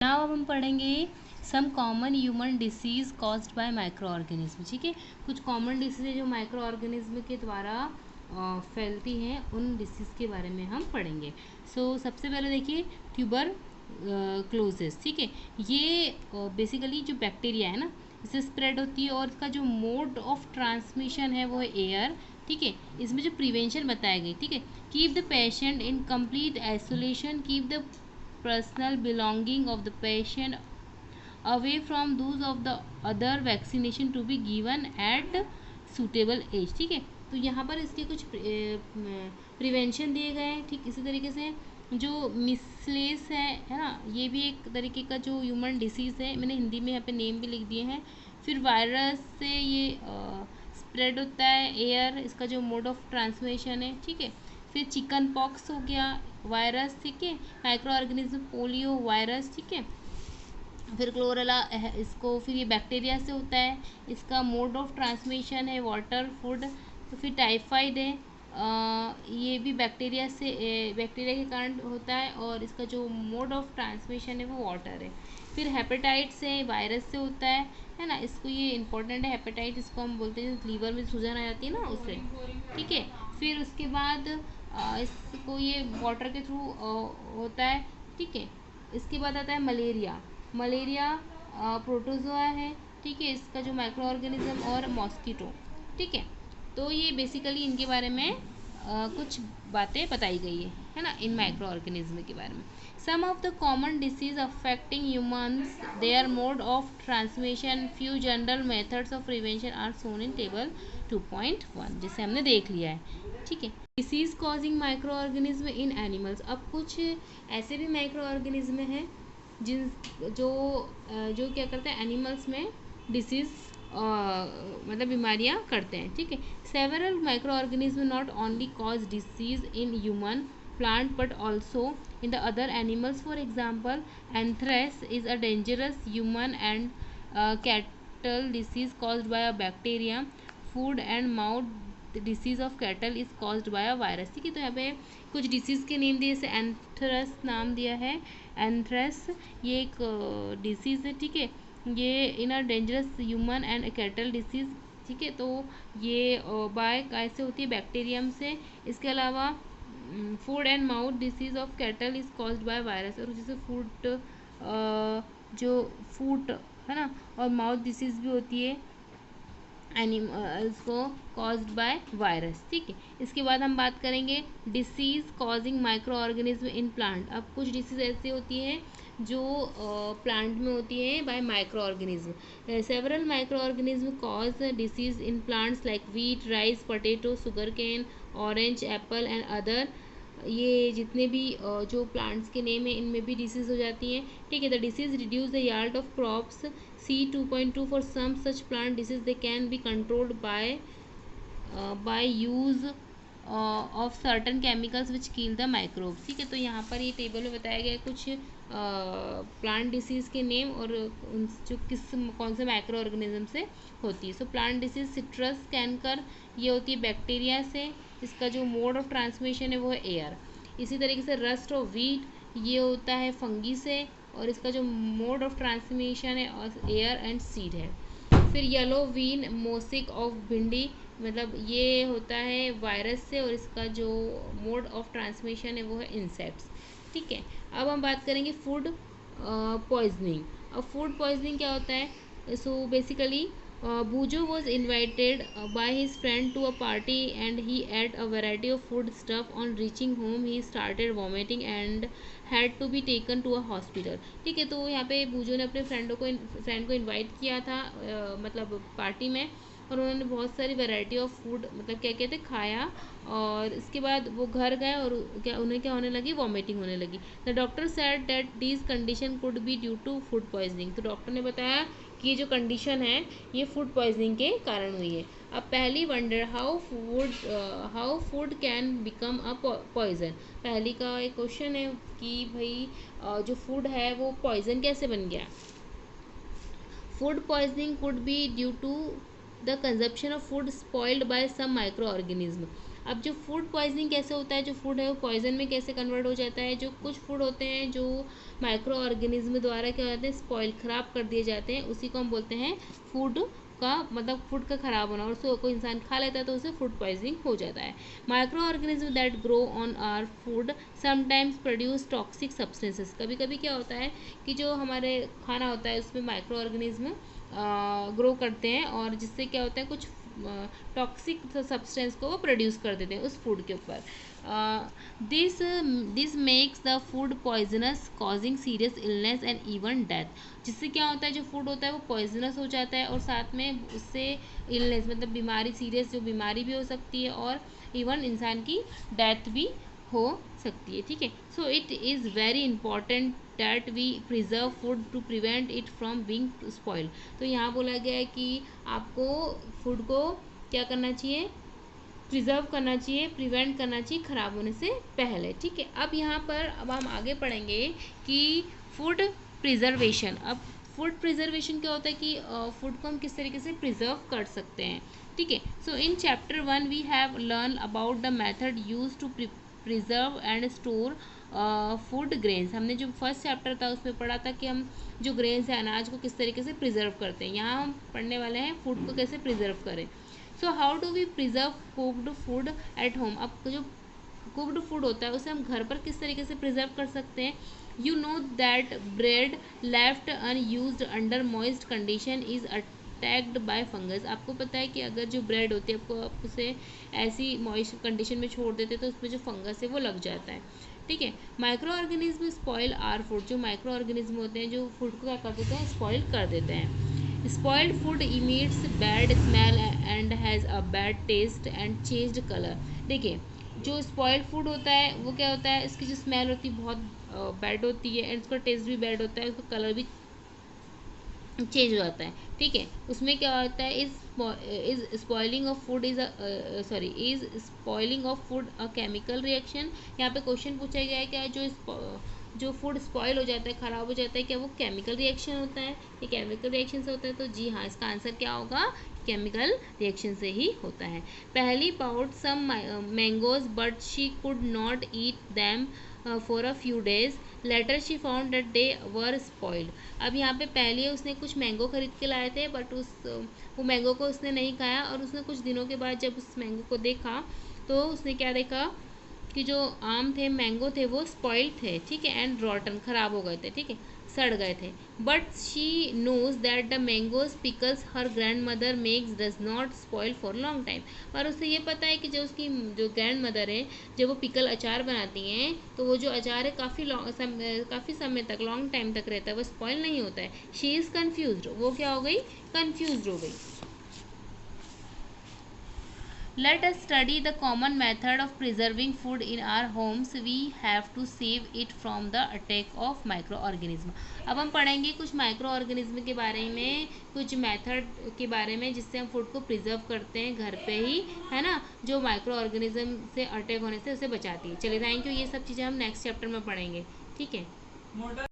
Now अब हम पढ़ेंगे some common human disease caused by microorganism. ठीक है, कुछ कॉमन डिसीज़ जो माइक्रो ऑर्गेनिज्म के द्वारा फैलती हैं, उन डिसीज़ के बारे में हम पढ़ेंगे। सबसे पहले देखिए ट्यूबर क्लोसिस। ठीक है, ये बेसिकली जो बैक्टीरिया है ना, इससे स्प्रेड होती है और इसका जो मोड ऑफ ट्रांसमिशन है वो है एयर। ठीक है, इसमें जो प्रिवेंशन बताया गई, ठीक है, keep the patient in complete isolation, keep the personal belonging of the patient away from those of the other vaccination to be given at suitable age। ठीक है, तो यहाँ पर इसके कुछ प्रिवेंशन दिए गए हैं। ठीक इसी तरीके से जो मिसलेस है ना, ये भी एक तरीके का जो ह्यूमन डिसीज़ है, मैंने हिंदी में यहाँ पे नेम भी लिख दिए हैं। फिर वायरस से ये स्प्रेड होता है एयर, इसका जो मोड ऑफ ट्रांसमिशन है। ठीक है, फिर चिकन पॉक्स हो गया वायरस। ठीक है, माइक्रो ऑर्गेनिज्म पोलियो वायरस। ठीक है, फिर क्लोरेला इसको, फिर ये बैक्टीरिया से होता है, इसका मोड ऑफ ट्रांसमिशन है वाटर फूड। तो फिर टाइफाइड है, ये भी बैक्टीरिया से, बैक्टीरिया के कारण होता है और इसका जो मोड ऑफ ट्रांसमिशन है वो वाटर है। फिर हेपेटाइट्स है, वायरस से होता है ना, इसको ये इंपॉर्टेंट है हेपेटाइट, इसको हम बोलते हैं लीवर में सूजन आ जाती है ना उससे। ठीक है, फिर उसके बाद इसको ये वाटर के थ्रू होता है। ठीक है, इसके बाद आता है मलेरिया। मलेरिया प्रोटोजोआ है। ठीक है, इसका जो माइक्रो ऑर्गेनिज्म और मॉस्किटो। ठीक है, तो ये बेसिकली इनके बारे में कुछ बातें बताई गई है ना, इन माइक्रो ऑर्गेनिज्म के बारे में। Some of the common disease affecting humans, their mode of transmission, few general methods of prevention are shown in table 2.1, जिसे हमने देख लिया है। ठीक है, disease causing micro organism in animals. अब कुछ ऐसे भी माइक्रो ऑर्गेनिज्म हैं जिन जो जो क्या करते हैं, एनिमल्स में डिसीज़ मतलब बीमारियां करते हैं। ठीक है, several micro organism not only cause disease in human plant but also in the other animals. For example anthrax is a dangerous human and cattle disease caused by a bacteria. Food and mouth disease of cattle is caused by a virus. ठीक है, तो यहाँ पे कुछ disease के name दिए, जैसे anthers नाम दिया है। एंथ्रेस ये एक डिसीज़ है। ठीक है, ये in a dangerous human and cattle disease. ठीक है, तो ये बाय कैसे होती है, बैक्टीरियम से। इसके अलावा food and mouth disease of cattle is caused by virus, और जैसे फूड जो फूड है ना, और माउथ डिसीज़ भी होती है एनिमल्स को कॉज्ड बाय वायरस। ठीक है, इसके बाद हम बात करेंगे disease causing micro organism in plant. अब कुछ डिसीज़ ऐसी होती है जो प्लांट में होती है by microorganism. Several microorganism cause disease in plants like wheat, rice, potato, sugarcane, orange, apple and other. ये जितने भी जो प्लांट्स के नेम है, इनमें भी डिसीज़ हो जाती हैं। ठीक है, the disease reduce the yield of crops. C2.2 for some such plant disease they can be controlled by use of certain chemicals which kill the microbes। ठीक है, तो यहाँ पर ये टेबल में बताया गया कुछ प्लांट डिसीज़ के नेम और उन जो कौन से माइक्रो ऑर्गेनिज्म से होती है। सो प्लांट डिसीज सिट्रस कैंकर, ये होती है बैक्टीरिया से, इसका जो मोड ऑफ ट्रांसमिशन है वो है एयर। इसी तरीके से रस्ट ऑफ वीट, ये होता है फंगी से और इसका जो मोड ऑफ ट्रांसमिशन है और एयर एंड सीड है। फिर येलो वीन मोसिक ऑफ भिंडी, मतलब ये होता है वायरस से और इसका जो मोड ऑफ ट्रांसमिशन है वो है इंसेक्ट्स। ठीक है, अब हम बात करेंगे फूड पॉइजनिंग। अब फूड पॉइजनिंग क्या होता है, so basically Bujo was invited by his friend to a party and he ate a variety of food stuff. On reaching home, he started vomiting and had to be taken to a hospital। ठीक है, तो यहाँ पे बूजो ने अपने friend को invite किया था मतलब पार्टी में, और उन्होंने बहुत सारी वैरायटी ऑफ फूड मतलब क्या कहते खाया, और इसके बाद वो घर गए और उन्हें क्या होने लगी, वॉमिटिंग होने लगी। The doctor said that this condition could be due to food poisoning. तो डॉक्टर ने बताया कि ये जो कंडीशन है ये फूड पॉइजनिंग के कारण हुई है। अब Paheli wonder how food can become a poison. Paheli का एक क्वेश्चन है कि भाई जो फूड है वो पॉइजन कैसे बन गया। Food poisoning could be due to the consumption of food spoiled by some microorganism. अब जो फूड पॉइजनिंग कैसे होता है, जो फूड है वो पॉइजन में कैसे कन्वर्ट हो जाता है, जो कुछ फूड होते हैं जो माइक्रो ऑर्गेनिज्म द्वारा क्या होते हैं, स्पॉइल खराब कर दिए जाते हैं, उसी को हम बोलते हैं फूड का मतलब फूड का खराब होना, और उसको कोई इंसान खा लेता है तो उसे फूड पॉइजनिंग हो जाता है। Microorganism that grow on our food sometimes produce toxic substances. कभी कभी क्या होता है कि जो हमारे खाना होता है उसमें माइक्रो ऑर्गेनिज्म ग्रो करते हैं, और जिससे क्या होता है कुछ टॉक्सिक सब्सटेंस को वो प्रोड्यूस कर देते हैं उस फूड के ऊपर। This this makes the food poisonous causing serious illness and even death. जिससे क्या होता है जो फूड होता है वो पॉइजनस हो जाता है, और साथ में उससे इलनेस मतलब बीमारी, सीरियस जो बीमारी भी हो सकती है, और इवन इंसान की डेथ भी हो सकती है। ठीक है, so it is very important that we preserve food to prevent it from being spoiled. तो यहाँ बोला गया है कि आपको फूड को क्या करना चाहिए, प्रिजर्व करना चाहिए, प्रिवेंट करना चाहिए ख़राब होने से पहले। ठीक है, अब यहाँ पर अब हम आगे पढ़ेंगे कि फूड प्रिजर्वेशन। अब फूड प्रिजर्वेशन क्या होता है कि फूड को हम किस तरीके से प्रिजर्व कर सकते हैं। ठीक है, so in chapter 1 we have learn about the method use to preserve and store food grains. हमने जो फर्स्ट चैप्टर था उसमें पढ़ा था कि हम जो ग्रेन्स है, अनाज को किस तरीके से प्रिजर्व करते हैं। यहाँ हम पढ़ने वाले हैं फूड को कैसे प्रिजर्व करें। So how do we preserve cooked food at home. अब जो कुक्ड फूड होता है उसे हम घर पर किस तरीके से प्रिजर्व कर सकते हैं। You know that bread left unused under moist condition is attacked by fungus. आपको पता है कि अगर जो ब्रेड होती है आपको आप उसे ऐसी मॉइस्ट कंडीशन में छोड़ देते तो उसमें जो फंगस है वो लग जाता है। ठीक है, microorganism spoil our food. जो माइक्रो ऑर्गेनिज्म होते हैं जो फूड को क्या कर देते हैं, स्पॉइल कर देते हैं। Spoiled food emits bad smell and has a bad taste and changed color। देखिए, जो स्पॉइल्ड फूड होता है वो क्या होता है, इसकी जो स्मेल होती है बहुत बैड होती है, एंड उसका टेस्ट भी बैड होता है, उसका कलर भी चेंज हो जाता है। ठीक है, उसमें क्या होता है, is spoiling of food is is spoiling of food a chemical reaction. यहाँ पे क्वेश्चन पूछा गया है क्या जो फूड स्पॉइल हो जाता है, ख़राब हो जाता है, क्या वो केमिकल रिएक्शन होता है, ये केमिकल रिएक्शन से होता है। तो जी हाँ, इसका आंसर क्या होगा, केमिकल रिएक्शन से ही होता है। Paheli bought some mangoes but she could not eat them for a few days later she found that they were spoiled. अब यहाँ पे पहले उसने कुछ मैंगो खरीद के लाए थे, बट वो मैंगो को उसने नहीं खाया, और उसने कुछ दिनों के बाद जब उस मैंगो को देखा तो उसने क्या देखा कि जो आम थे, मैंगो थे, वो स्पॉइल्ड थे। ठीक है, एंड रॉटन, ख़राब हो गए थे। ठीक है, सड़ गए थे। But she knows that the mangoes pickles her grandmother makes does not spoil for long time. पर उसे ये पता है कि जो उसकी जो ग्रैंड मदर है, जब वो पिकल अचार बनाती हैं तो वो जो अचार है काफ़ी समय तक, लॉन्ग टाइम तक रहता है, वो स्पॉइल नहीं होता है। शी इज़ कन्फ्यूज, वो क्या हो गई, कन्फ्यूज हो गई। Let us study the common method of preserving food in our homes. We have to save it from the attack of microorganism। अब हम पढ़ेंगे कुछ माइक्रो ऑर्गेनिज्म के बारे में, कुछ मेथड के बारे में जिससे हम फूड को प्रिजर्व करते हैं घर पे ही, है ना, जो माइक्रो ऑर्गेनिज्म से अटैक होने से उसे बचाती है। चलिए, थैंक यू। ये सब चीज़ें हम नेक्स्ट चैप्टर में पढ़ेंगे। ठीक है।